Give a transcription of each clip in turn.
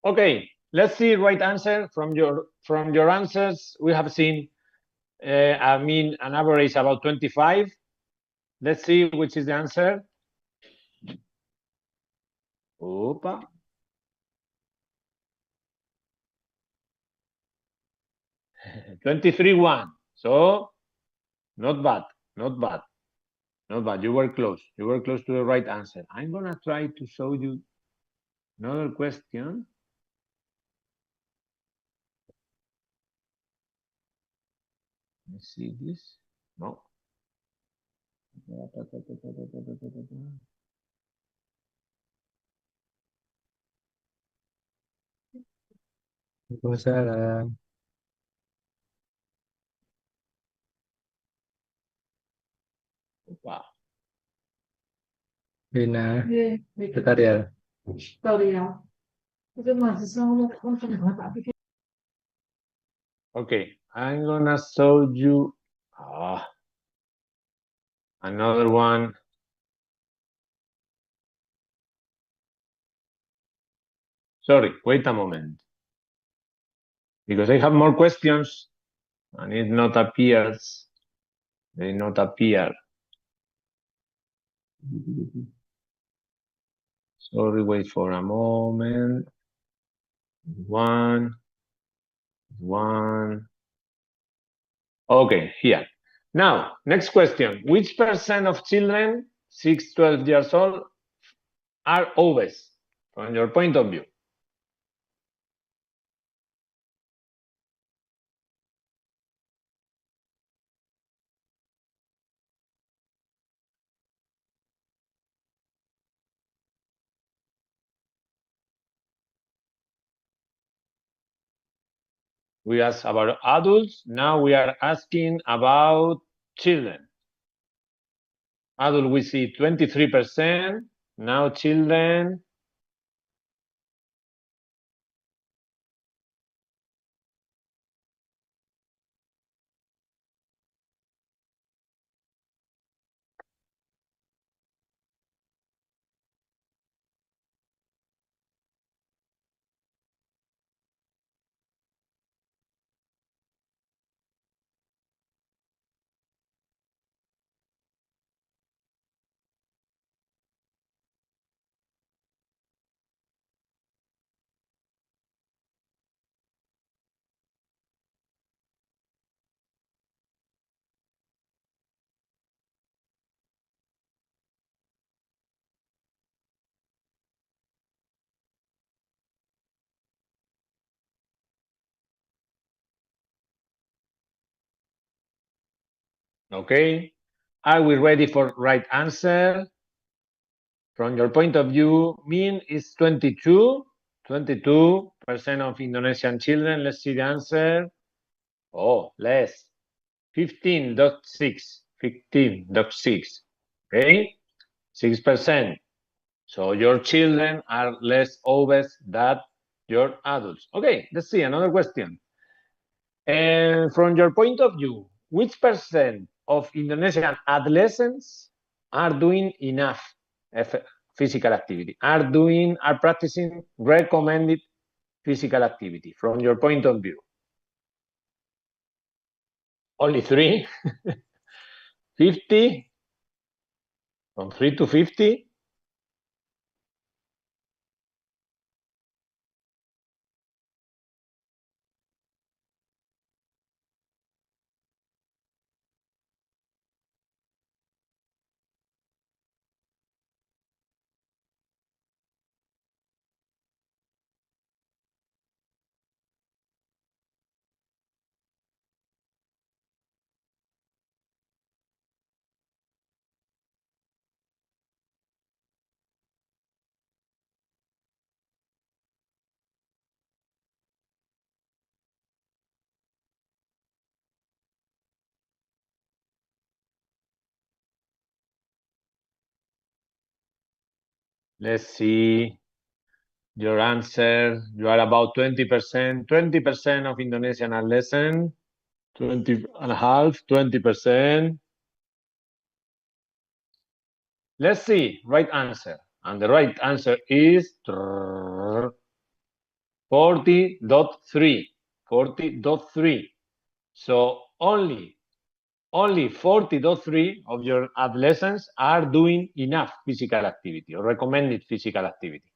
Okay, let's see right answer from your answers. We have seen an average about 25. Let's see which is the answer. Opa. 23-1. So not bad, not bad, not bad. You were close. You were close to the right answer. I'm gonna try to show you another question. Let's see this. No. Waalaikumsalam. Wow. Bina. Tutorial. Okay, I'm gonna show you another one. Sorry, wait a moment. Because I have more questions and it not appears. They not appear. Sorry, wait for a moment. One. Okay, here. Now, next question. Which percent of children, 6, 12 years old, are obese from your point of view? We asked about adults. Now we are asking about children. Adult, we see 23%. Now children. Okay. Are we ready for right answer? From your point of view, mean is 22. 22% of Indonesian children. Let's see the answer. Oh, less. 15.6. 15.6. Okay. 6%. So your children are less obese than your adults. Okay, let's see another question. And from your point of view, which percent of Indonesian adolescents are doing enough physical activity? Are practicing recommended physical activity from your point of view? Only 3? 50? From 3 to 50? Let's see your answer. You are about 20%. 20% of Indonesian adolescents. 20 and a half, 20%. Let's see, right answer. And the right answer is 40.3. 40.3. So only 40.3 of your adolescents are doing enough physical activity or recommended physical activity,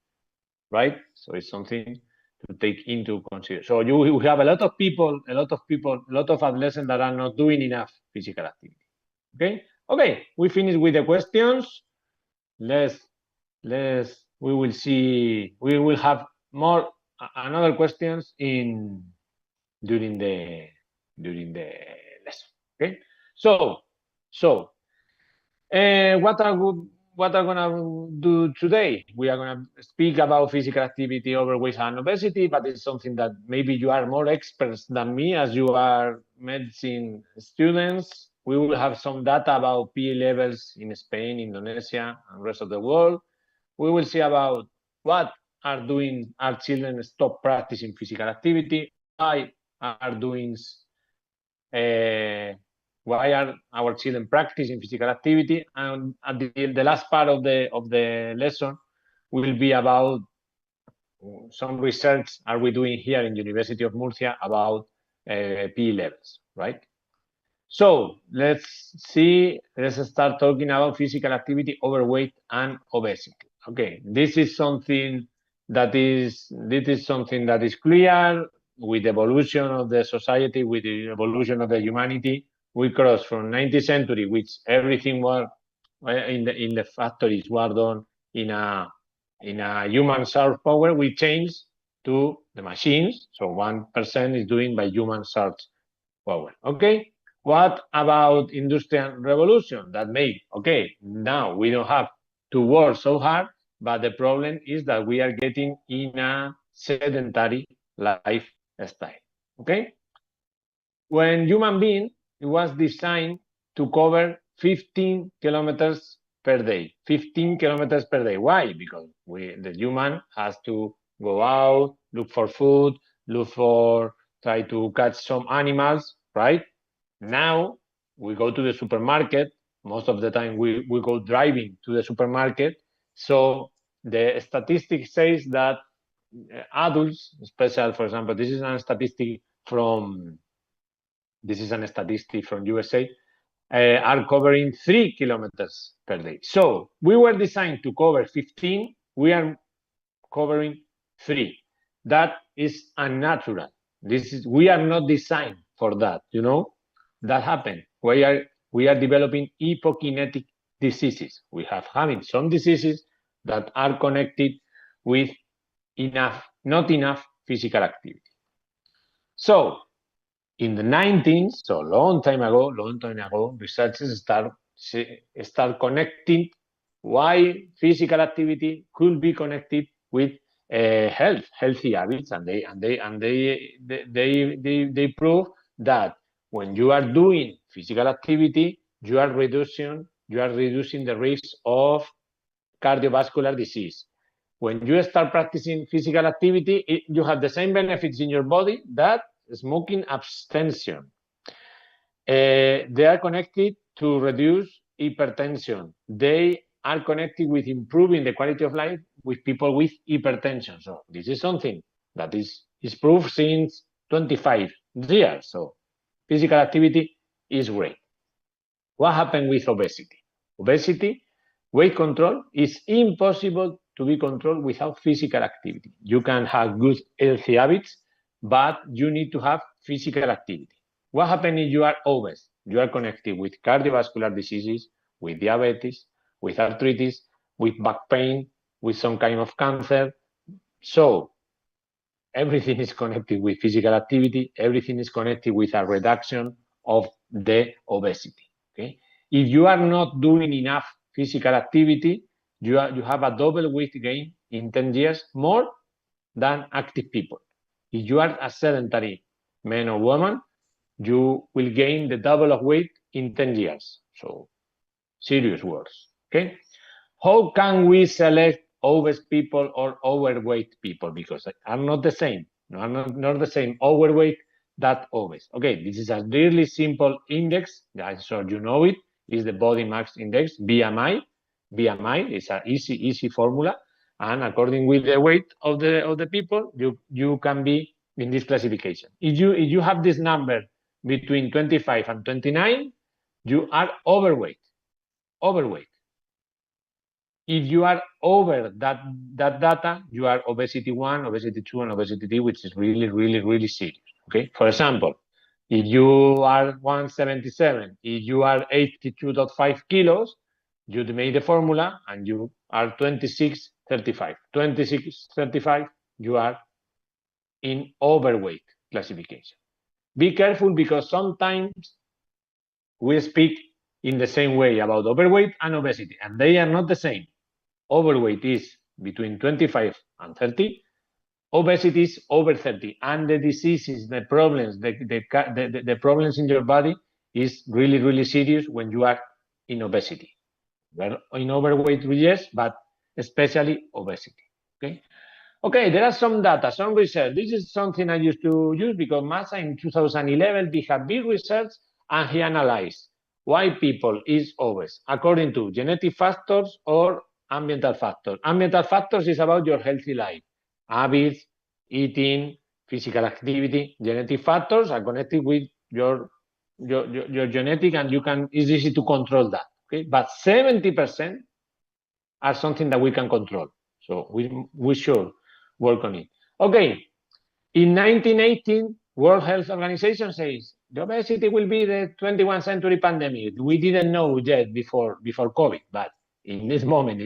right? So it's something to take into consideration. So you have a lot of people, a lot of adolescents that are not doing enough physical activity. Okay, we finished with the questions. We will see. We will have more another questions during the lesson. Okay. So what are gonna do today? We are gonna speak about physical activity, overweight, and obesity, but it's something that maybe you are more experts than me, as you are medicine students. We will have some data about PE levels in Spain, Indonesia, and rest of the world. We will see about what are doing our children stop practicing physical activity, why are our children practicing physical activity, and at the last part of the lesson will be about some research are we doing here in University of Murcia about PE levels, right? So let's start talking about physical activity, overweight, and obesity. Okay, this is something that is clear with the evolution of the society, with the evolution of the humanity. We crossed from 19th century, which everything was in the factories were done in a human source power. We changed to the machines, so 1% is doing by human source power. Okay. What about industrial revolution? That made, okay, now we don't have to work so hard, but the problem is that we are getting in a sedentary lifestyle. Okay. When human being, it was designed to cover 15 kilometers per day. 15 kilometers per day. Why? Because the human has to go out, look for food, try to catch some animals, right? Now we go to the supermarket. Most of the time we go driving to the supermarket. So the statistic says that adults, especially, for example, this is a statistic from USA, are covering 3 kilometers per day. So we were designed to cover 15. We are covering 3. That is unnatural. We are not designed for that. That happened. We are developing hypokinetic diseases. We have having some diseases that are connected with not enough physical activity. So in the 19th, so long time ago, researchers start connecting why physical activity could be connected with healthy habits, and they prove that when you are doing physical activity, you are reducing the risk of cardiovascular disease. When you start practicing physical activity, you have the same benefits in your body that smoking abstention. They are connected to reduce hypertension. They are connected with improving the quality of life with people with hypertension. So this is something that is proved since 25 years. So physical activity is great. What happened with obesity? Obesity, weight control is impossible to be controlled without physical activity. You can have good healthy habits, but you need to have physical activity. What happens if you are obese? You are connected with cardiovascular diseases, with diabetes, with arthritis, with back pain, with some kind of cancer. So everything is connected with physical activity. Everything is connected with a reduction of the obesity. Okay. If you are not doing enough physical activity, you have a double weight gain in 10 years more than active people. If you are a sedentary man or woman, you will gain the double of weight in 10 years. So serious words. Okay. How can we select obese people or overweight people? Because they are not the same. No, are not the same overweight that obese. Okay, this is a really simple index. I'm sure you know it. Is the body mass index, BMI. BMI is an easy formula. And according with the weight of the people, you can be in this classification. If you have this number between 25 and 29, you are overweight. If you are over that data, you are obesity 1, obesity 2, and obesity 3, which is really serious. Okay. For example, if you are 177, if you are 82.5 kilos, you made the formula and you are 2635. 2635, you are in overweight classification. Be careful because sometimes we speak in the same way about overweight and obesity, and they are not the same. Overweight is between 25 and 30. Obesity is over 30, and the diseases, the problems, the problems in your body is really serious when you are in obesity. Well, in overweight, yes, but especially obesity. Okay, there are some data, some research. This is something I used to use because Massa in 2011 he had big research and he analyzed why people is obese according to genetic factors or ambiental factors. Ambiental factors is about your healthy life, habits, eating, physical activity. Genetic factors are connected with your genetic, and it's easy to control that. Okay, but 70% are something that we can control. So we should work on it. Okay, in 1918, World Health Organization says the obesity will be the 21st century pandemic. We didn't know yet before COVID, but in that moment,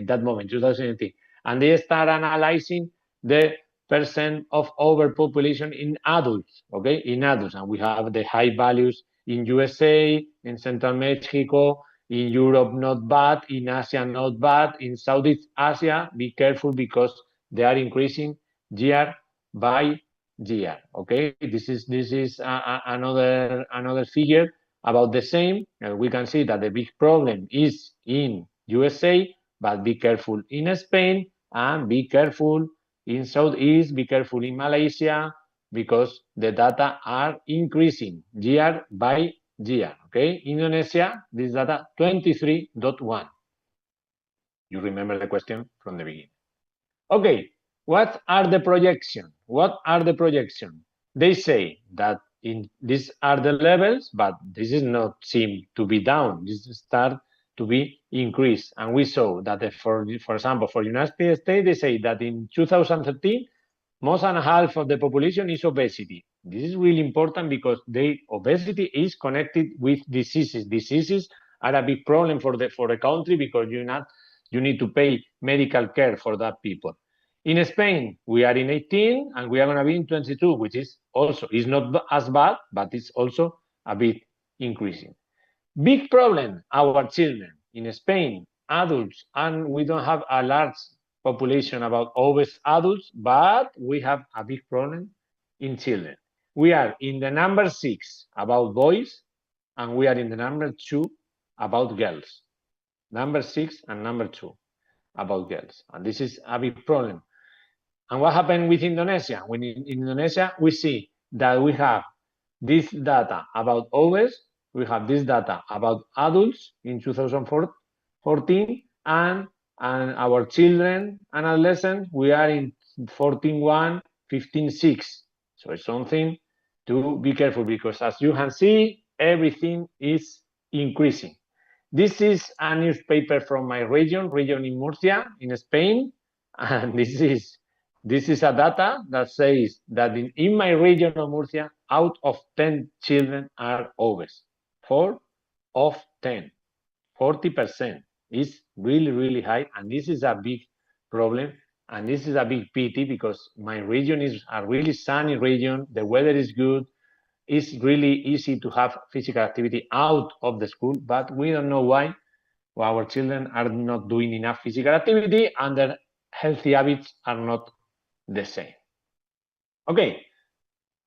2018, and they start analyzing the percent of overpopulation in adults, okay, in adults, and we have the high values in USA, in Central Mexico, in Europe not bad, in Asia not bad, in Southeast Asia, be careful because they are increasing year by year. Okay, this is another figure about the same. We can see that the big problem is in USA, but be careful in Spain, and be careful in Southeast, be careful in Malaysia, because the data are increasing year by year. Okay, Indonesia, this data 23.1. You remember the question from the beginning. Okay, what are the projections? They say that these are the levels, but this is not seem to be down. This start to be increased, and we saw that for example, for United States, they say that in 2013, more than half of the population is obesity. This is really important because obesity is connected with diseases. Diseases are a big problem for the country because you need to pay medical care for that people. In Spain, we are in 18 and we are going to be in 22, which is not as bad, but it's also a bit increasing. Big problem, our children. In Spain, adults, and we don't have a large population about obese adults, but we have a big problem in children. We are in the number 6 about boys, and we are in the number 2 about girls. Number 6 and number 2 about girls. And this is a big problem. And what happened with Indonesia? When in Indonesia, we see that we have this data about obese, we have this data about adults in 2014, and our children and adolescents, we are in 14.1, 15.6. So it's something to be careful because, as you can see, everything is increasing. This is a newspaper from my region in Murcia, in Spain, and this is a data that says that in my region of Murcia, out of 10 children are obese. 4 of 10, 40% is really high, and this is a big problem, and this is a big pity because my region is a really sunny region. The weather is good. It's really easy to have physical activity out of the school, but we don't know why our children are not doing enough physical activity and their healthy habits are not the same. Okay,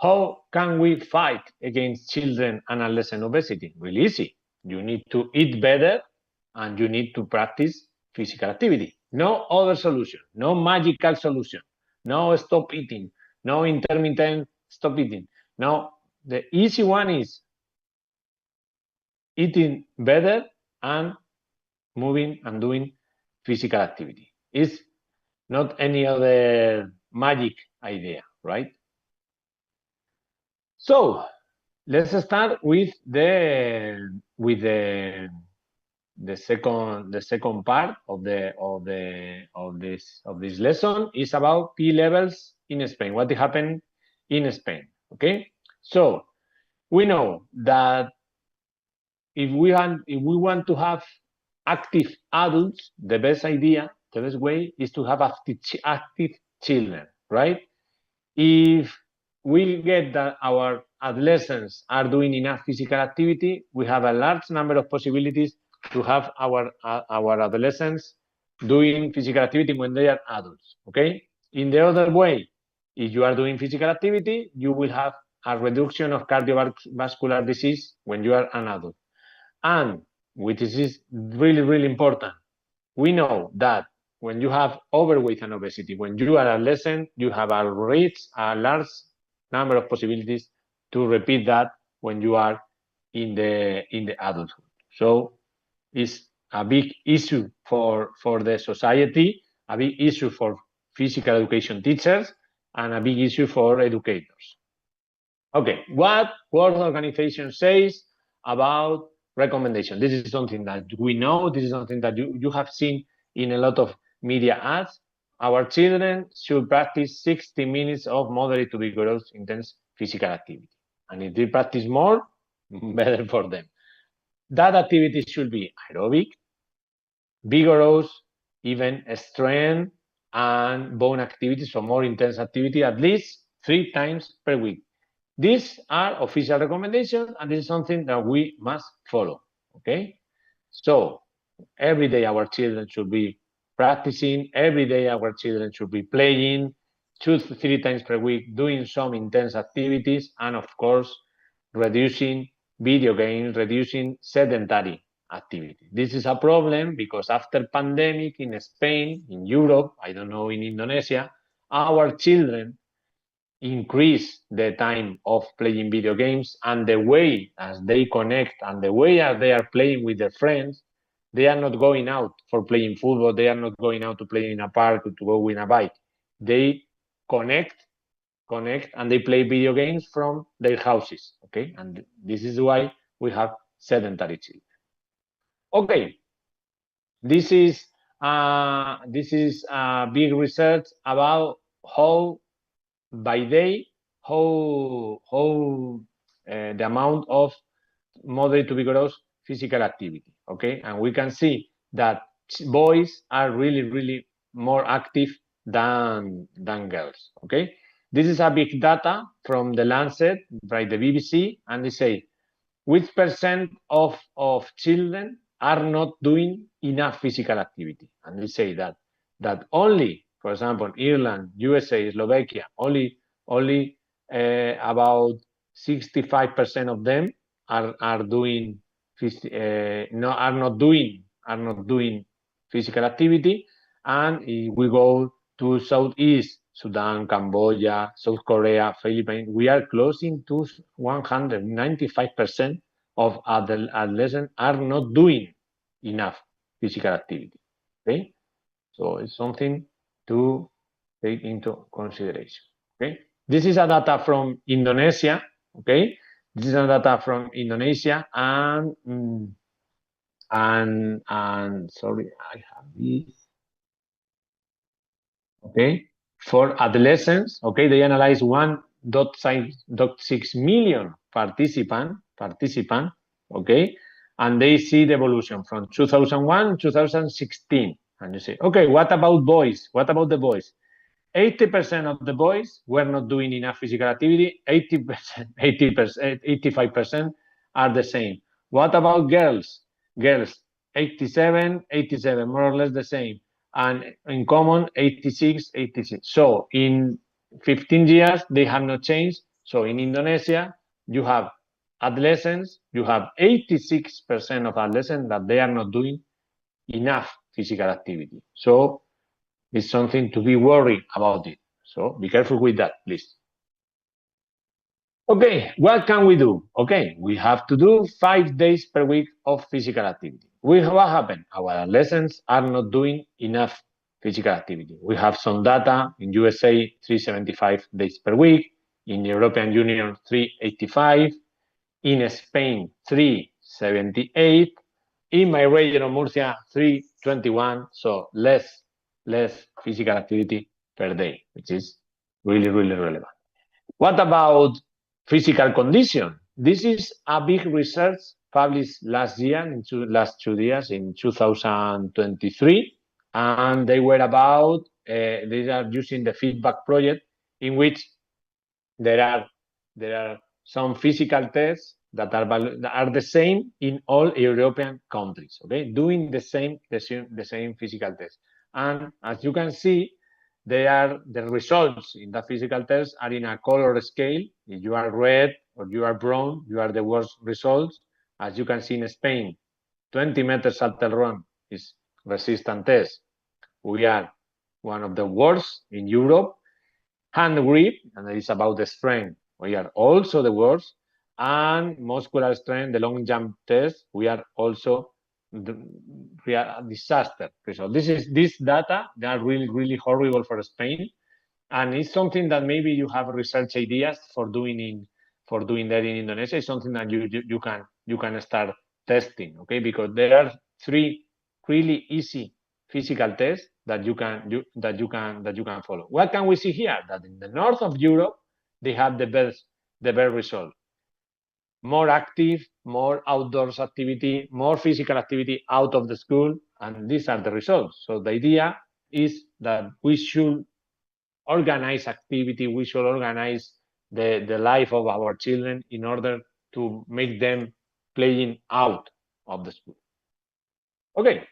how can we fight against children and adolescent obesity? Really easy. You need to eat better and you need to practice physical activity. No other solution, no magical solution, no stop eating, no intermittent stop eating. No, the easy one is eating better and moving and doing physical activity. It's not any other magic idea, right? So let's start with the second part of this lesson is about P levels in Spain. What happened in Spain? Okay, so we know that if we want to have active adults, the best way is to have active children, right? If we get that our adolescents are doing enough physical activity, we have a large number of possibilities to have our adolescents doing physical activity when they are adults, okay? In the other way, if you are doing physical activity, you will have a reduction of cardiovascular disease when you are an adult. And which is really, really important, we know that when you have overweight and obesity, when you are adolescent, you have a large number of possibilities to repeat that when you are in the adulthood. So it's a big issue for the society, a big issue for physical education teachers, and a big issue for educators. Okay, what World Organization says about recommendation? This is something that we know. This is something that you have seen in a lot of media ads. Our children should practice 60 minutes of moderate to vigorous intense physical activity. And if they practice more, better for them. That activity should be aerobic, vigorous, even strength and bone activity, so more intense activity, at least 3 times per week. These are official recommendations, and this is something that we must follow, okay? So every day our children should be practicing, every day our children should be playing, 2 to 3 times per week, doing some intense activities, and of course, reducing video games, reducing sedentary activity. This is a problem because after pandemic in Spain, in Europe, I don't know in Indonesia, our children increase the time of playing video games, and the way as they connect and the way as they are playing with their friends, they are not going out for playing football, they are not going out to play in a park or to go in a bike. They connect and they play video games from their houses, okay? And this is why we have sedentary children. Okay, this is big research about how by day how the amount of moderate to vigorous physical activity, okay? And we can see that boys are really more active than girls, okay? This is a big data from the Lancet by the BBC, and they say which percent of children are not doing enough physical activity, and they say that only, for example, Ireland, USA, Slovakia, only about 65% of them are not doing physical activity. And if we go to Southeast Sudan, Cambodia, South Korea, Philippines, we are closing to 195% of adolescents are not doing enough physical activity. Okay, so it's something to take into consideration. Okay, this is a data from Indonesia. Okay, this is a data from Indonesia, and sorry, I have this. Okay, for adolescents, okay, they analyze 1.6 million participant, okay, and they see the evolution from 2001 to 2016. And you say, okay, what about boys? What about the boys? 80% of the boys were not doing enough physical activity. 85% are the same. What about girls? Girls, 87, more or less the same. And in common, 86. So in 15 years, they have not changed. So in Indonesia, you have adolescents, you have 86% of adolescents that they are not doing enough physical activity. So it's something to be worried about it. So be careful with that, please. Okay, what can we do? Okay, we have to do 5 days per week of physical activity. What happened? Our adolescents are not doing enough physical activity. We have some data in USA, 375 days per week, in European Union, 385, in Spain, 378, in my region of Murcia, 321, so less physical activity per day, which is really relevant. What about physical condition? This is a big research published last year, last 2 years, in 2023, and they were about, they are using the feedback project, in which there are some physical tests that are the same in all European countries, okay, doing the same physical test. And as you can see, the results in the physical test are in a color scale. If you are red or you are brown, you are the worst results. As you can see in Spain, 20 meters shuttle run is resistant test. We are one of the worst in Europe. Hand grip, and it is about the strength. We are also the worst. And muscular strength, the long jump test, we are also a disaster result. This data, they are really horrible for Spain, and it's something that maybe you have research ideas for doing that in Indonesia. It's something that you can start testing, okay? Because there are 3 really easy physical tests that you can follow. What can we see here? That in the north of Europe, they have the best result. More active, more outdoors activity, more physical activity out of the school, and these are the results. So the idea is that we should organize activity, we should organize the life of our children in order to make them playing out of the school. Okay.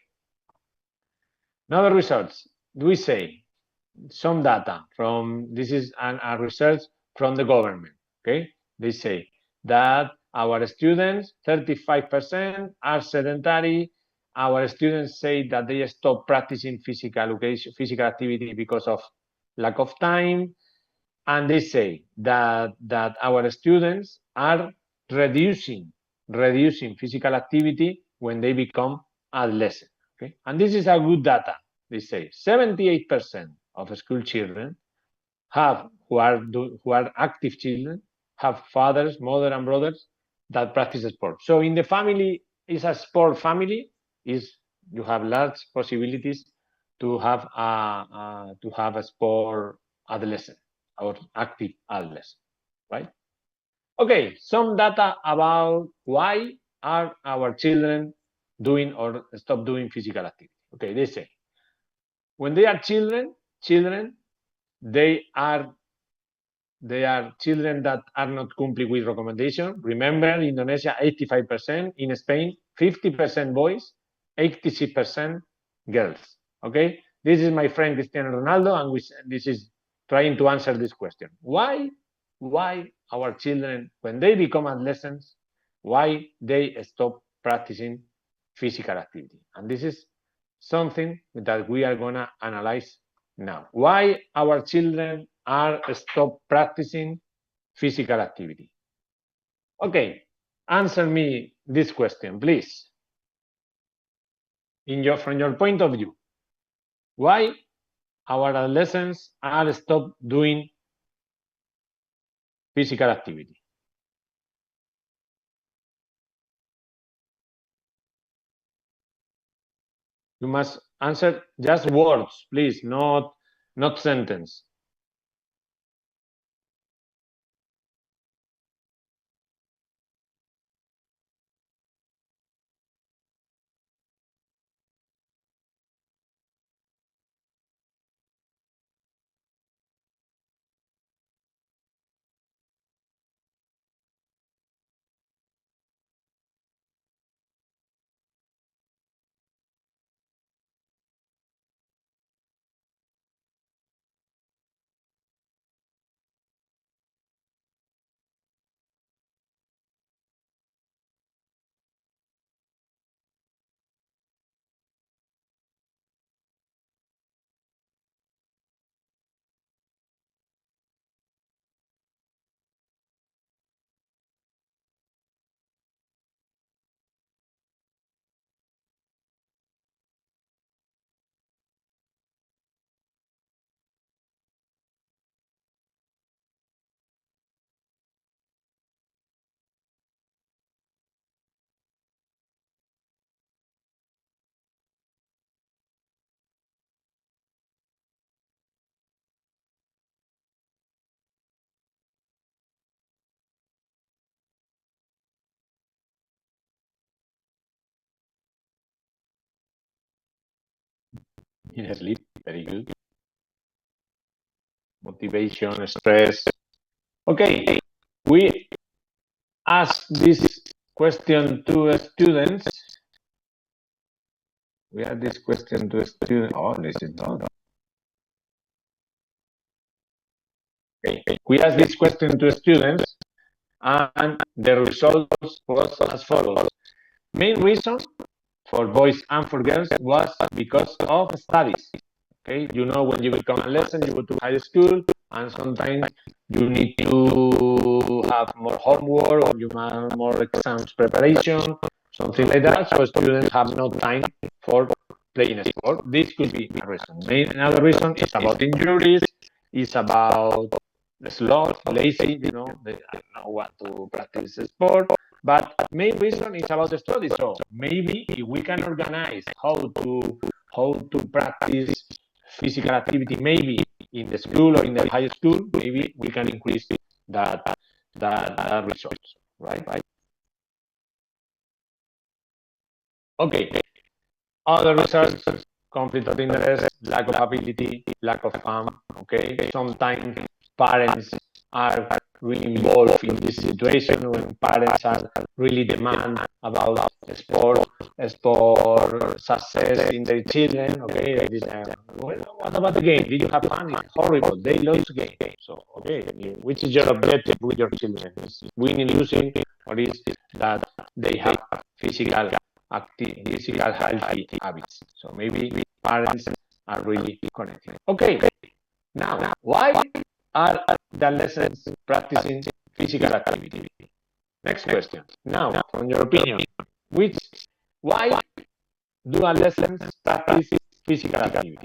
Another results, we say some data from, this is a research from the government, okay? They say that our students, 35% are sedentary. Our students say that they stop practicing physical activity because of lack of time. And they say that our students are reducing physical activity when they become adolescent. Okay, and this is a good data. They say 78% of school children who are active children have fathers, mother, and brothers that practice sport. So in the family is a sport family, you have large possibilities to have a sport adolescent or active adolescent, right? Okay, some data about why are our children doing or stop doing physical activity. Okay, they say when they are children, they are children that are not complying with recommendation. Remember, in Indonesia, 85%, in Spain, 50% boys, 86% girls. Okay, this is my friend Cristiano Ronaldo, and this is trying to answer this question. Why our children, when they become adolescents, why they stop practicing physical activity? And this is something that we are gonna analyze now. Why our children are stop practicing physical activity? Okay, answer me this question, please. From your point of view, why our adolescents are stop doing physical activity? You must answer just words, please, not sentence. in sleep. Very good. Motivation, stress. Okay, we ask this question to students. We ask this question to students. Oh, this is not. Okay, we ask this question to students, and the results was as follows. Main reason for boys and for girls was because of studies. Okay, you know, when you become a lesson, you go to high school, and sometimes you need to have more homework or you have more exams preparation, something like that. So students have no time for playing a sport. This could be a reason. Another reason is about injuries. It's about sloth, lazy. You know, they don't know what to practice a sport. But main reason is about the study. So maybe if we can organize how to practice physical activity, maybe in the school or in the high school, maybe we can increase that results, right? Okay. Other results: conflict of interest, lack of ability, lack of fun. Okay. Sometimes parents are really involved in this situation when parents are really demand about sport success in their children. Okay, well, what about the game? Did you have fun? It's horrible. They lost the game. So, okay, which is your objective with your children? Is winning, losing, or is that they have physical healthy habits? So maybe parents are really connected. Okay, now why are the lessons practicing physical activity? Next question. Now, from your opinion, why do our lessons practice physical activity?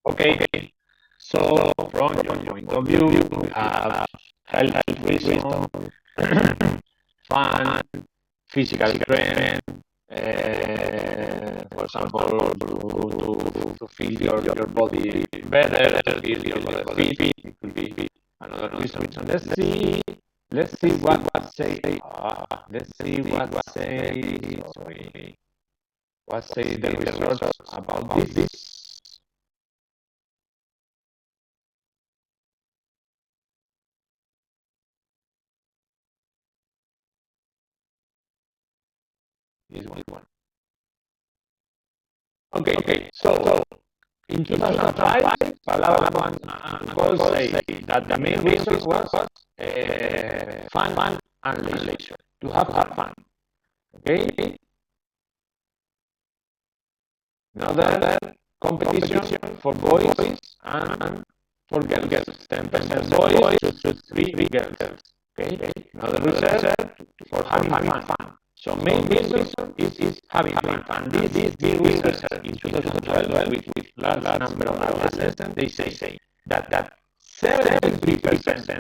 Okay, so from your point of view, we have health reason, fun, physical strength, for example, to feel your body better, to feel your body fit. It could be another reason. So let's see what say. Let's see what say. Sorry, what say the results about this? This one. Okay. So in 2005, Palawan Gold say that the main reason was fun and leisure, to have fun. Okay. Another competition for boys and for girls. 10% boys to 3 girls. Okay. Another research for having fun. So main reason is having fun. And this research in 2012 with large number of adolescents, they say that 73%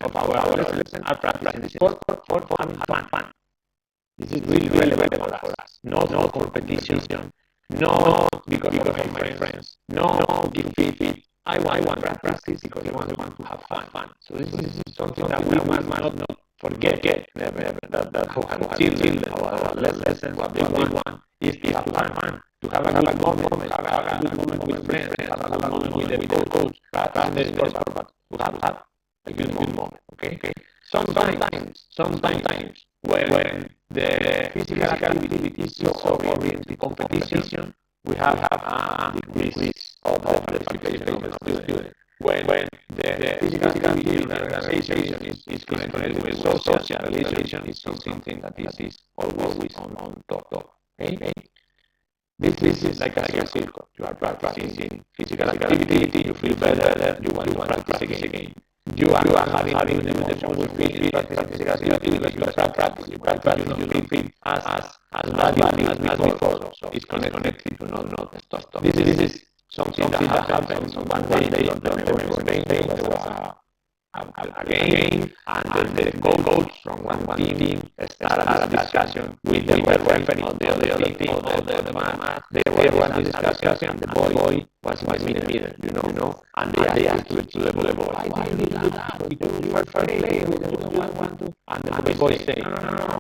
of our adolescents are practicing sport for having fun. This is really relevant for us. Not for competition, not because of my friends, not to fit. I want to practice because I want to have fun. So this is something that we must not forget. Never that our children, our lessons, what they want is to have fun, to have a good moment, have a good moment with friends, have a good moment with the coach, practice the sport, but to have a good moment. Okay. Sometimes when the physical activity is so oriented competition, we have a decrease of the participation of the student. When the physical activity in the organization is connected with social relation, is something that is always on top. Okay? This is like a circle. You are practicing physical activity, you feel better, you want to practice again. You are having the motivation with physical activity because you are practicing. You don't feel as value as before. So it's connected to not stop. This is something that happens one day. There was a game, and the coach from one team started a discussion with the referee of the other team, or the man. They were in this discussion, and the boy was in the middle, and they asked to the boy, why did you do that? Because you were fair play, we don't want to. And the boy said,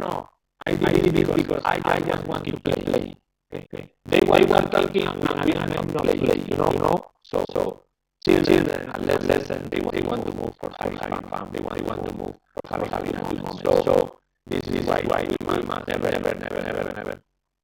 no, I did it because I just want to play. Okay. They were talking, and we are not play, So children and adolescents, they want to move for having fun. They want to move for having a good moment. So this is why we must never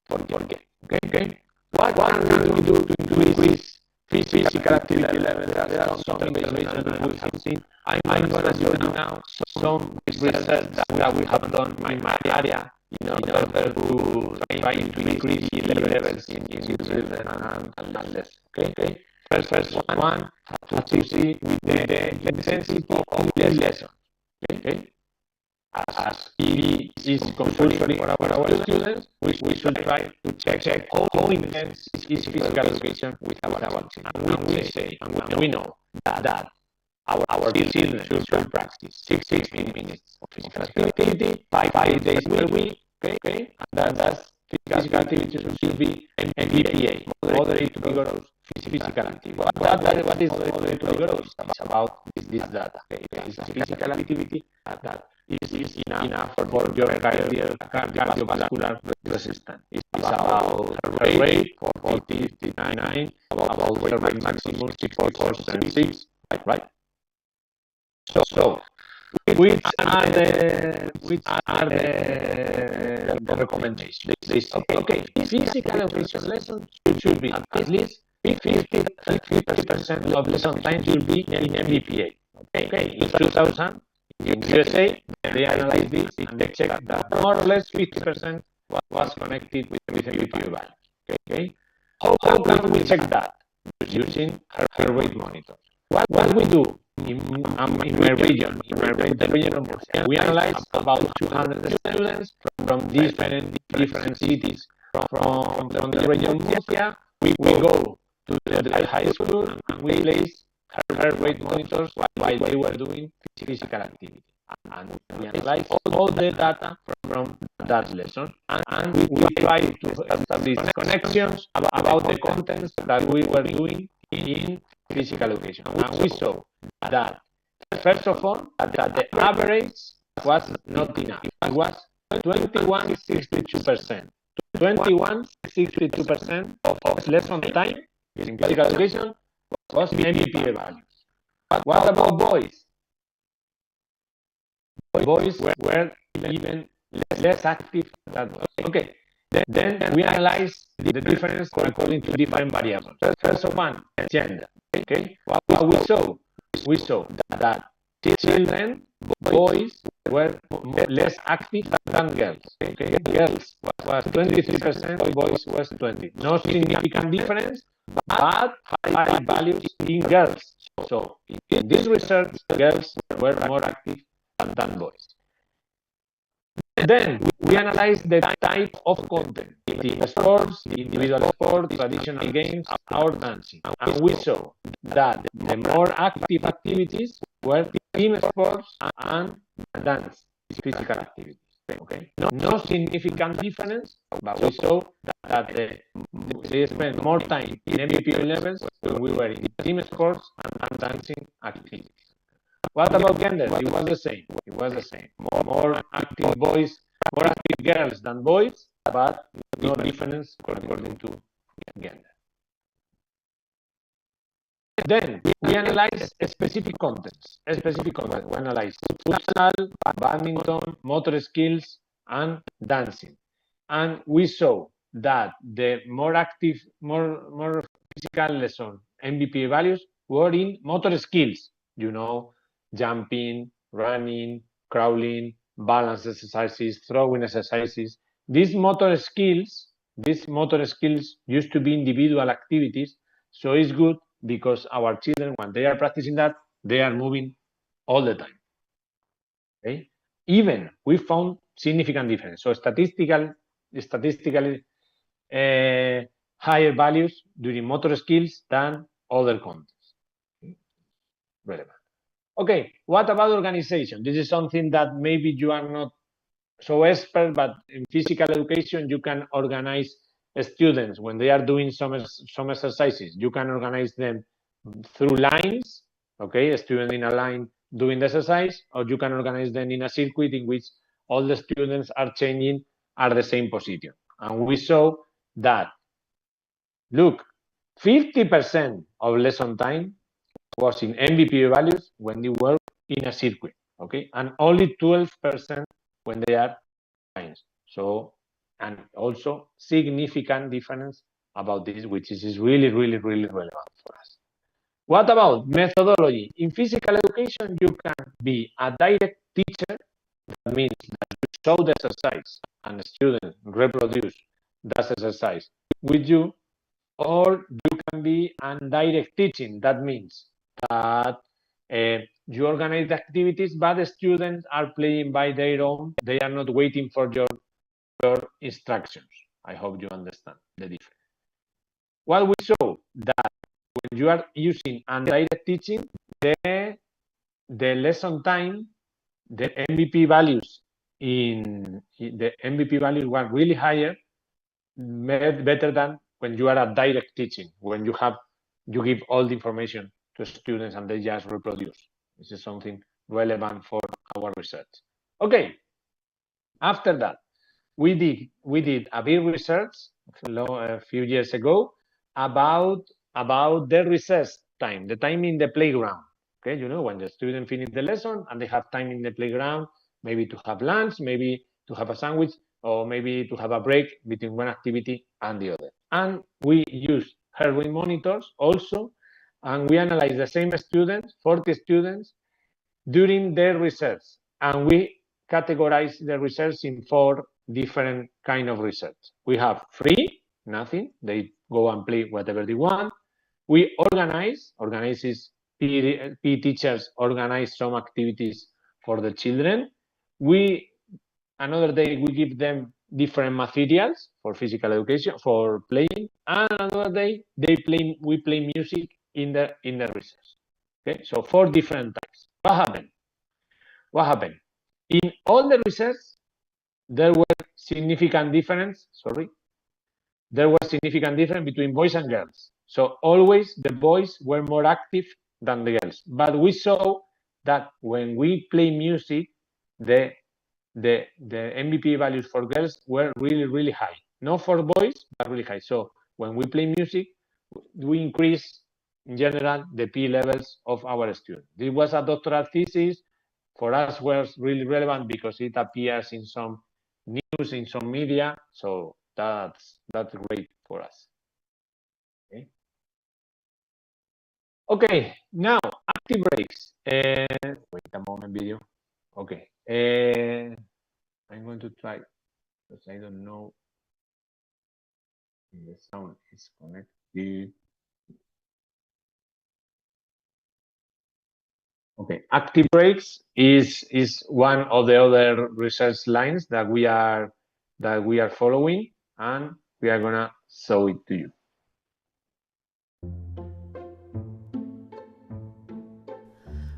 forget. Okay. What can we do to increase physical activity level? There are some observations that we have seen. I'm going to show you now some research that we have done in my area in order to try to increase the levels in children and adolescents. Okay. First one has to see with the intensity of the lesson. Okay? As it is compulsory for our students, we should try to check how intense is physical education with our children. And we know that our children should practice 16 minutes of physical activity 5 days per week. Okay? And that's physical activity should be MPA, moderate to vigorous physical activity. What is moderate to vigorous? It's about this data. Okay? It's physical activity that is enough for your cardiovascular resistance. It's about heart rate for 59, about heart rate maximum 64.6, right? So which are the recommendations? Okay, physical education lessons should be at least 50% of lesson time should be in MBPA. Okay, in 2000 in USA they analyzed this and they checked that more or less 50% was connected with MBPA value. Okay, how can we check that? Using heart rate monitor. What we do in my region, the region of Murcia, we analyze about 200 students from different cities. From the region of Murcia, we go to the high school and we place heart rate monitors while they were doing physical activity. And we analyze all the data from that lesson, and we try to establish connections about the contents that we were doing in physical education. And we saw that, first of all, that the average was not enough. It was 21.62%. 21.62% of lesson time in physical education was MBPA values. What about boys? Boys were even less active than girls. Okay. Then we analyze the difference according to different variables. First one, gender. Okay. What we saw that children, boys, were less active than girls. Okay. Girls was 23%, boys was 20%. No significant difference, but high values in girls. So in this research, girls were more active than boys. Then we analyze the type of content: team sports, individual sports, traditional games, or dancing. And we saw that the more active activities were team sports and dance, physical activities. Okay, no significant difference, but we saw that they spent more time in MVP levels when we were in team sports and dancing activities. What about gender? It was the same. It was the same. More active boys, more active girls than boys, but no difference according to gender. Then we analyze specific contents. Specific content. We analyze futsal, badminton, motor skills, and dancing. And we saw that the more active, more physical lesson MVP values were in motor skills. You know, jumping, running, crawling, balance exercises, throwing exercises. These motor skills used to be individual activities, so it's good because our children, when they are practicing that, they are moving all the time. Okay? Even we found significant difference. So statistically higher values during motor skills than other contents. Relevant. Okay, what about organization? This is something that maybe you are not so expert, but in physical education, you can organize students when they are doing some exercises. You can organize them through lines, okay, a student in a line doing the exercise, or you can organize them in a circuit in which all the students are changing at the same position. And we saw that, look, 50% of lesson time was in MVP values when they were in a circuit, okay, and only 12% when they are lines. So, and also significant difference about this, which is really, really, really relevant for us. What about methodology? In physical education, you can be a direct teacher. That means that you show the exercise and the student reproduce that exercise with you, or you can be indirect teaching. That means that you organize the activities, but the students are playing by their own. They are not waiting for your instructions. I hope you understand the difference. What we saw that when you are using indirect teaching, the lesson time, the MVP values were really higher, better than when you are a direct teaching, when you give all the information to students and they just reproduce. This is something relevant for our research. Okay. After that, we did a big research a few years ago about the recess time, the time in the playground. Okay, you know, when the student finish the lesson and they have time in the playground, maybe to have lunch, maybe to have a sandwich, or maybe to have a break between one activity and the other. And we use heart monitors also, and we analyze the same students, 40 students, during their research, and we categorize the research in 4 different kind of research. We have free, nothing, they go and play whatever they want. We organizes PE teachers organize some activities for the children. Another day we give them different materials for physical education, for playing, and another day we play music in the research. Okay, so 4 different types. What happened? In all the research, there were significant difference. There was significant difference between boys and girls. So always the boys were more active than the girls. But we saw that when we play music, the MVP values for girls were really, really high. Not for boys, but really high. So when we play music, we increase in general the P levels of our students. This was a doctoral thesis. For us was really relevant because it appears in some news, in some media. So that's great for us. Okay, now active breaks. Wait a moment, video. Okay, I'm going to try because I don't know if the sound is connected. Okay, active breaks is one of the other research lines that we are following, and we are gonna show it to you.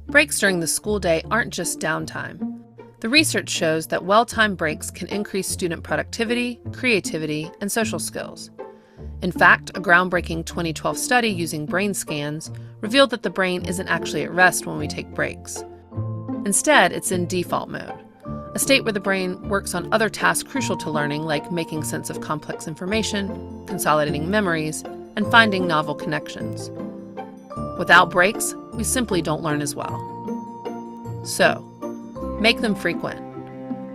Breaks during the school day aren't just downtime. The research shows that well-timed breaks can increase student productivity, creativity, and social skills. In fact, a groundbreaking 2012 study using brain scans revealed that the brain isn't actually at rest when we take breaks. Instead, it's in default mode, a state where the brain works on other tasks crucial to learning, like making sense of complex information, consolidating memories, and finding novel connections. Without breaks, we simply don't learn as well. So, make them frequent.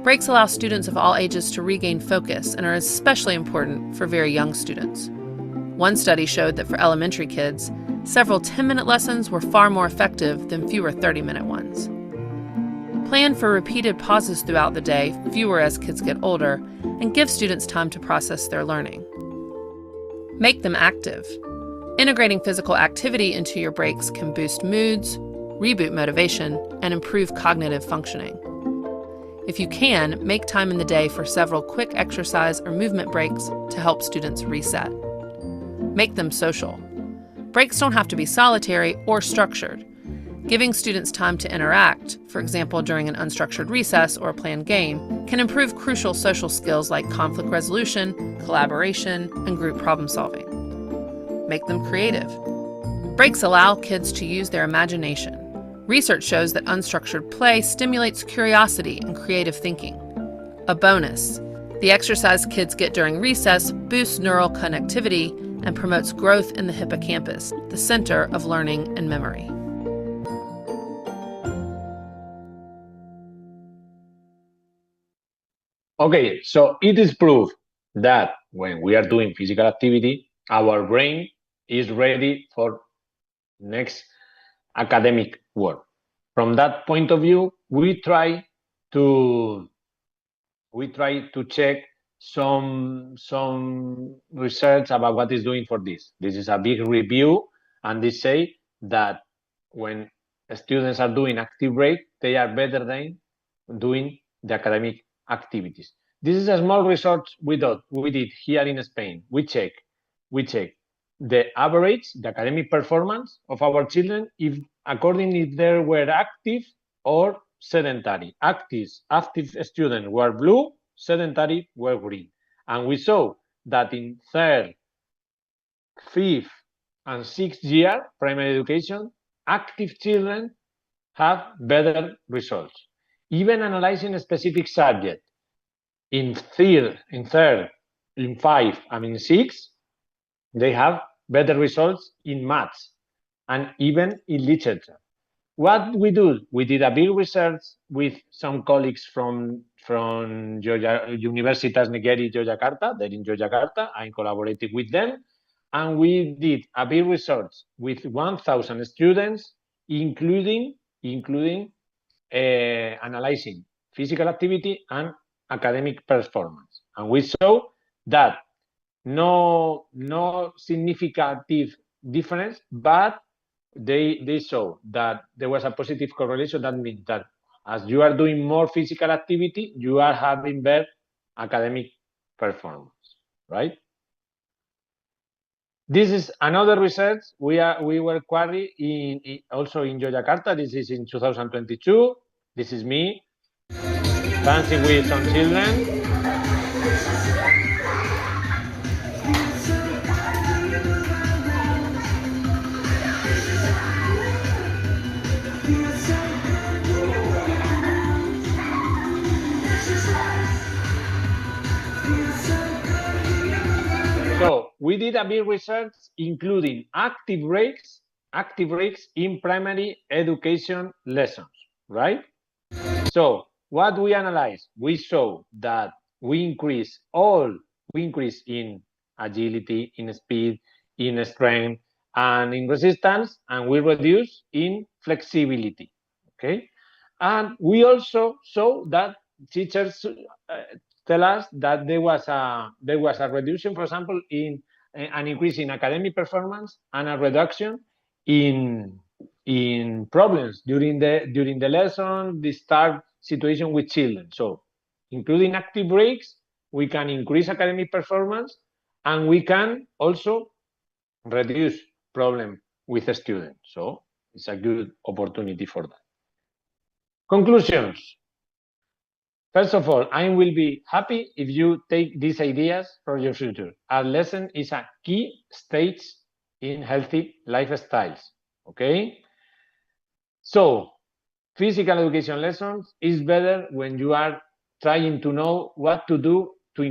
Breaks allow students of all ages to regain focus and are especially important for very young students. One study showed that for elementary kids, several 10-minute lessons were far more effective than fewer 30-minute ones. Plan for repeated pauses throughout the day, fewer as kids get older, and give students time to process their learning. Make them active. Integrating physical activity into your breaks can boost moods, reboot motivation, and improve cognitive functioning. If you can, make time in the day for several quick exercise or movement breaks to help students reset. Make them social. Breaks don't have to be solitary or structured. Giving students time to interact, for example during an unstructured recess or a planned game, can improve crucial social skills like conflict resolution, collaboration, and group problem solving. Make them creative. Breaks allow kids to use their imagination. Research shows that unstructured play stimulates curiosity and creative thinking. A bonus, the exercise kids get during recess boosts neural connectivity and promotes growth in the hippocampus, the center of learning and memory. Okay, so it is proof that when we are doing physical activity, our brain is ready for next academic work. From that point of view, we try to check some research about what is doing for this. This is a big review, and they say that when students are doing active break, they are better than doing the academic activities. This is a small research we did here in Spain. We check the average, the academic performance of our children, if they were active or sedentary. Active students were blue, sedentary were green. And we saw that in third, fifth, and sixth year primary education, active children have better results. Even analyzing a specific subject in third, in fifth, and in sixth, they have better results in maths and even in literature. What we do? We did a big research with some colleagues from Universitas Negeri Yogyakarta. They're in Yogyakarta. I collaborated with them, and we did a big research with 1,000 students, including analyzing physical activity and academic performance. And we saw that no significant difference, but they saw that there was a positive correlation. That means that as you are doing more physical activity, you are having better academic performance, right? This is another research we were queried also in Yogyakarta. This is in 2022. This is me dancing with some children. So we did a big research including active breaks in primary education lessons, right? So what we analyzed, we saw that we increase in agility, in speed, in strength, and in resistance, and we reduce in flexibility, okay? And we also saw that teachers tell us that there was a reduction, for example, in an increase in academic performance and a reduction in in problems during the lesson, the start situation with children. So including active breaks, we can increase academic performance, and we can also reduce problem with a student. So it's a good opportunity for that. Conclusions. First of all, I will be happy if you take these ideas for your future. Our lesson is a key stage in healthy lifestyles. Okay? So, physical education lessons is better when you are trying to know what to do to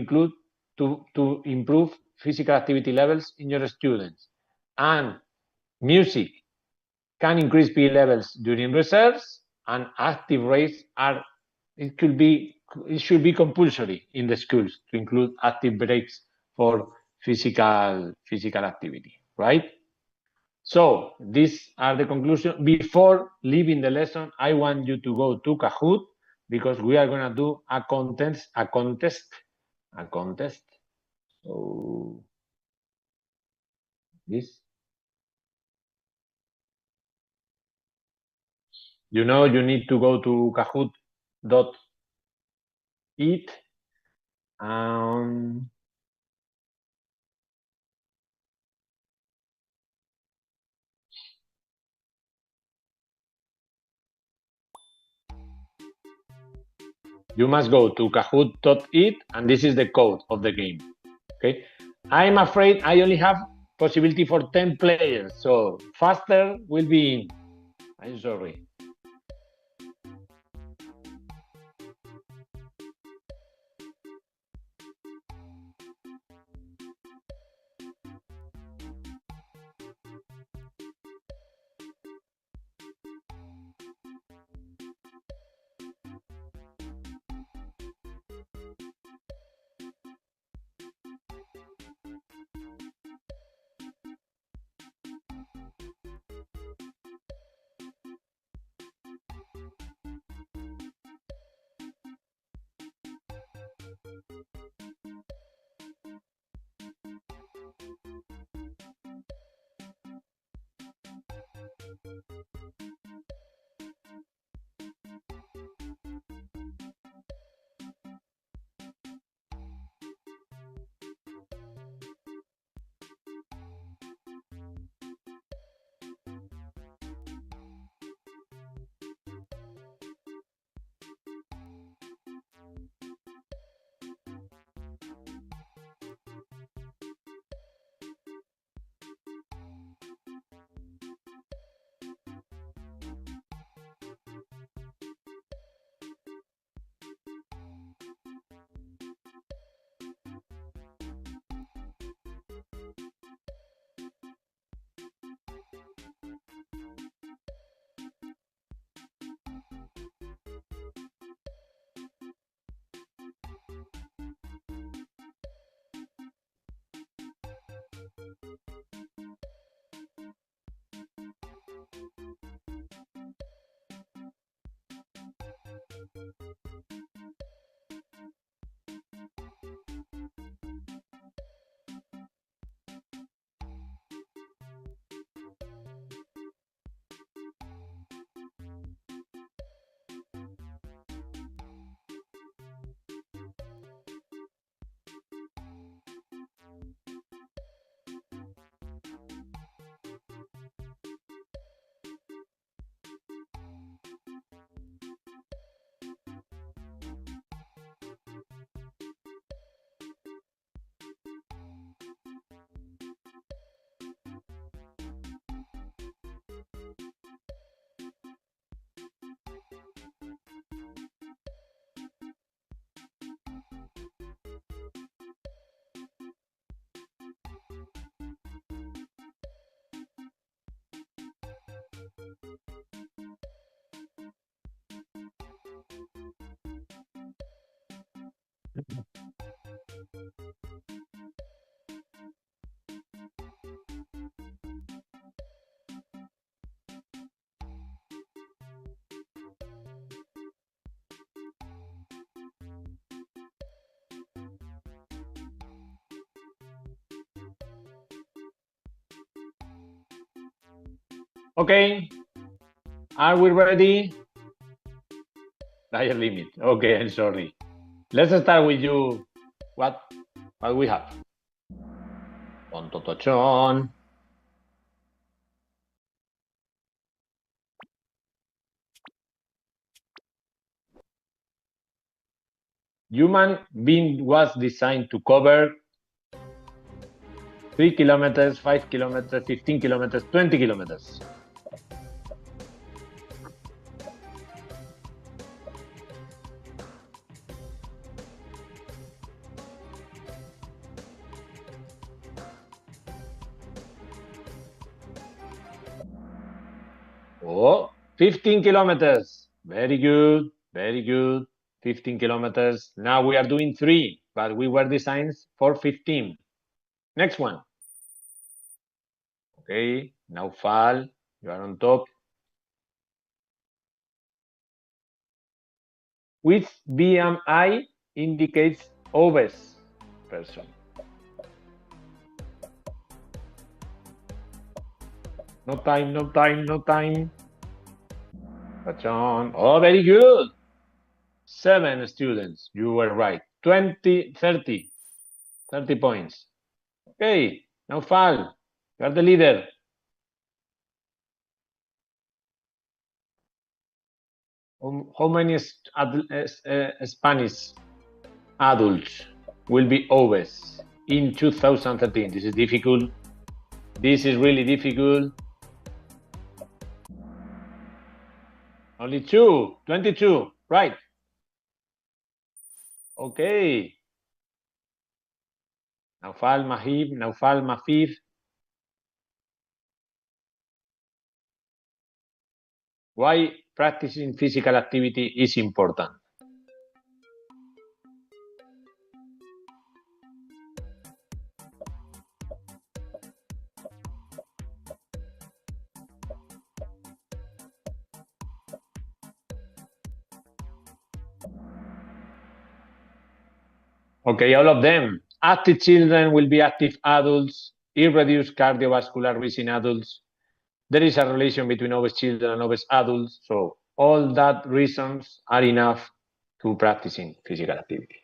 improve physical activity levels in your students. And music can increase P levels during reserves, and active rates are it should be compulsory in the schools to include active breaks for physical activity, right? So these are the conclusions. Before leaving the lesson, I want you to go to Kahoot because we are going to do a contest. So this, you know, you need to go to kahoot.it. You must go to kahoot.it, and this is the code of the game. Okay, I'm afraid I only have possibility for 10 players, so faster will be in. I'm sorry. Okay, Are we ready? Higher limit. Okay, I'm sorry. Let's start with you. What we have? Totochon. Human being was designed to cover 3 kilometers, 5 kilometers, 15 kilometers, 20 kilometers. Oh, 15 kilometers. Very good, very good. 15 kilometers. Now we are doing 3, but we were designed for 15. Next one. Okay, now fall. You are on top. Which BMI indicates obese person? No time, no time, no time. Oh, very good. 7 students. You were right. 30 points. Okay, now Fal, you are the leader. How many Spanish adults will be obese in 2013? This is difficult. This is really difficult. Only 2, 22, right? Okay. Naufal, Mahib, Naufal, Mafif. Why practicing physical activity is important? Okay, all of them. Active children will be active adults, reduced cardiovascular risk in adults. There is a relation between obese children and obese adults. So all that reasons are enough to practicing physical activity.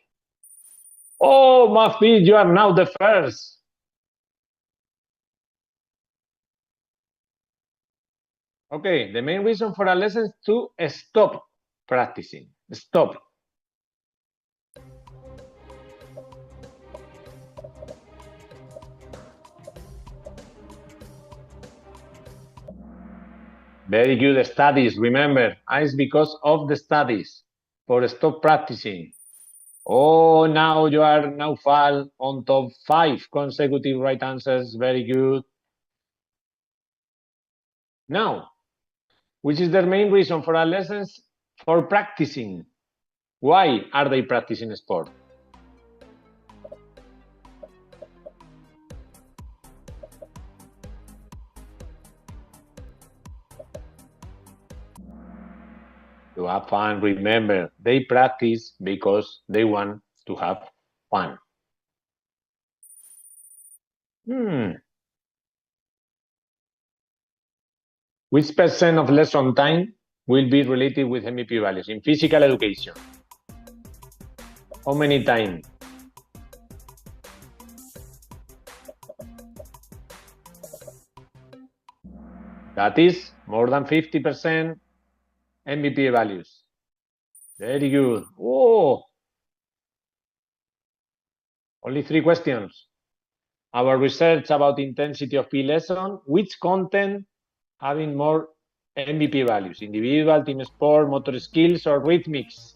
Oh, Mafi, you are now the first. Okay, the main reason for a lesson is to stop practicing. Stop. Very good studies. Remember, it's because of the studies for stop practicing. Oh, now you are now fall on top 5 consecutive right answers. Very good. Now, which is the main reason for our lessons? For practicing. Why are they practicing sport? To have fun. Remember, they practice because they want to have fun. Which percent of lesson time will be related with MVP values in physical education? How many time? That is more than 50% MVP values. Very good. Oh, only 3 questions. Our research about intensity of P lesson, which content having more MVP values? Individual, team sport, motor skills, or rhythmics?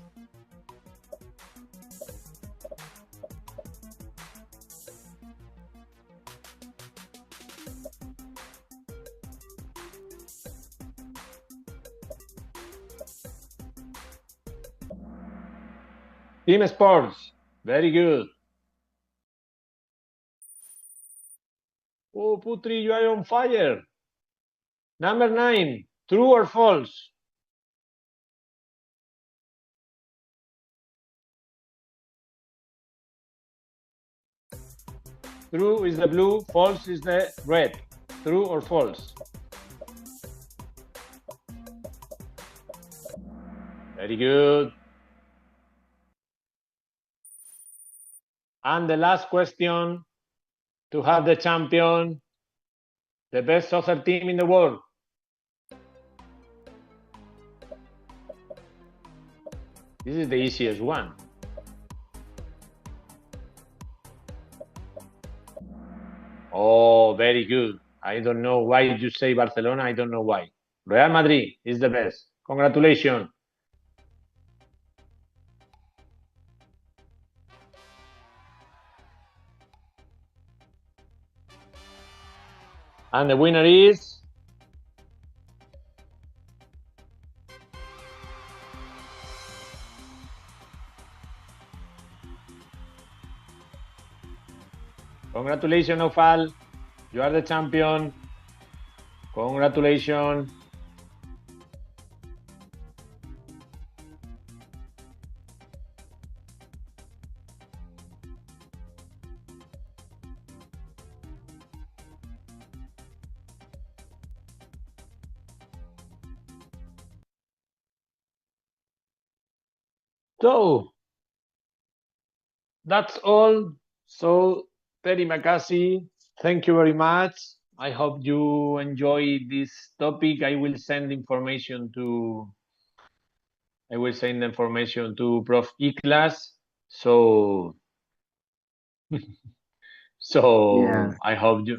Team sports. Very good. Oh, Putri, you are on fire. Number 9, true or false? True is the blue, false is the red. True or false? Very good. And the last question, to have the champion, the best soccer team in the world. This is the easiest one. Oh, very good. I don't know why you say Barcelona. I don't know why. Real Madrid is the best. Congratulations. And the winner is... Congratulations, Ofal. You are the champion. Congratulations. So, that's all. So, terima kasih. Thank you very much. I hope you enjoy this topic. I will send information to Prof. E-class. So Yeah. I hope you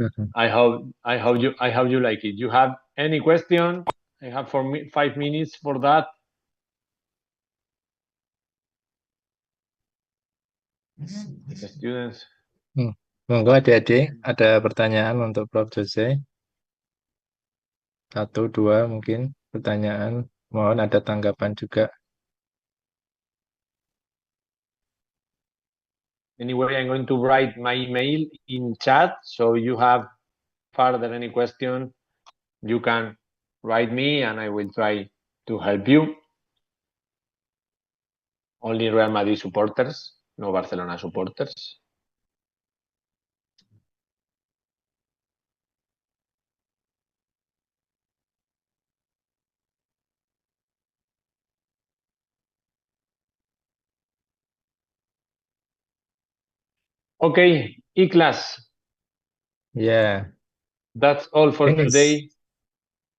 like it. You have any question? I have 5 minutes for that. The students. Monggo adik-adik, ada pertanyaan untuk Prof. Jose? 1, 2 mungkin pertanyaan. Mohon ada tanggapan juga. Anyway, I'm going to write my email in chat. So you have further any question, you can write me and I will try to help you. Only Real Madrid supporters, no Barcelona supporters. Okay, E-class. Yeah. That's all for Finish. today.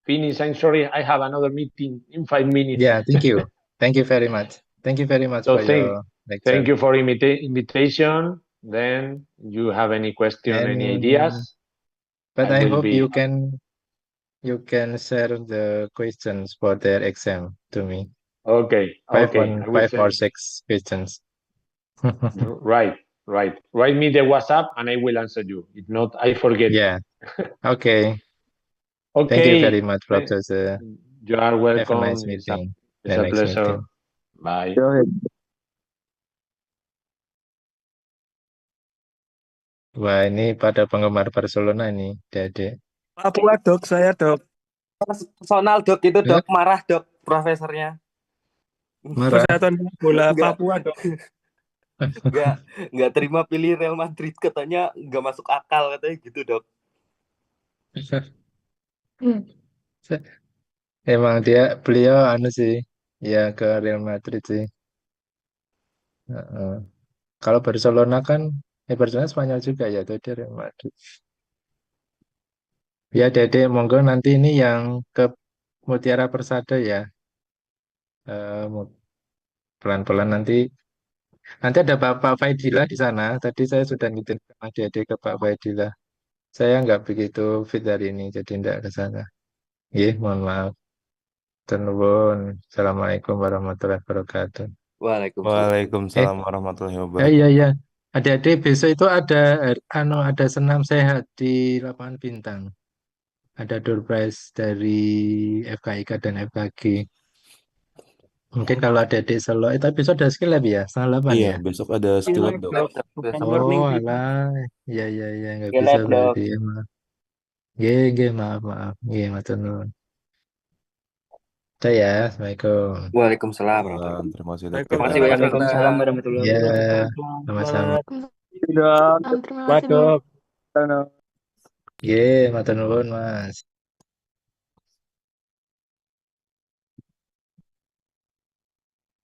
Finish. I'm sorry, I have another meeting in 5 minutes. Yeah, thank you. Thank you very much. Thank you very much So for your lecture. thank you for invitation. Then you have any question, any ideas? But I hope you can share the questions for their exam to me. Okay. 5 or 6 questions. Right. Write me the WhatsApp and I will answer you. If not, I forget. Yeah. Okay. Okay. Thank you very much, Professor. You are welcome. Have a nice meeting. It's a pleasure. Bye. Wah, ini pada penggemar Barcelona ini, Dek. Papua dok, saya dok. Personal dok itu dok, marah dok profesornya. Marah. Persatuan bola Papua dok. Nggak terima pilih Real Madrid, katanya nggak masuk akal, katanya gitu dok. Emang beliau sih, ya ke Real Madrid sih. Kalau Barcelona kan, Barcelona Spanyol juga ya, tuh dia Real Madrid. Ya Dede, monggo nanti ini yang ke Mutiara Persada ya. Pelan-pelan nanti ada Pak Faidillah di sana. Tadi saya sudah ngitin sama Dede ke Pak Faidillah. Saya nggak begitu fit hari ini, jadi nggak ke sana. Mohon maaf. Assalamualaikum warahmatullahi wabarakatuh. Waalaikumsalam warahmatullahi wabarakatuh. Iya. Adik-adik besok itu ada senam sehat di lapangan Bintang. Ada door prize dari FKIK dan FKG. Mungkin kalau adik-adik selo, tapi besok ada skill lab ya, 7:30 Iya, ya. besok ada skill lab dok. Oh, alah. Iya, nggak bisa berarti. Maaf. Matur nuwun. Ya, Assalamualaikum. Waalaikumsalam. Terima kasih dok. Waalaikumsalam warahmatullahi Ya, sama-sama. Terima kasih dok. Matur nuwun, Mas.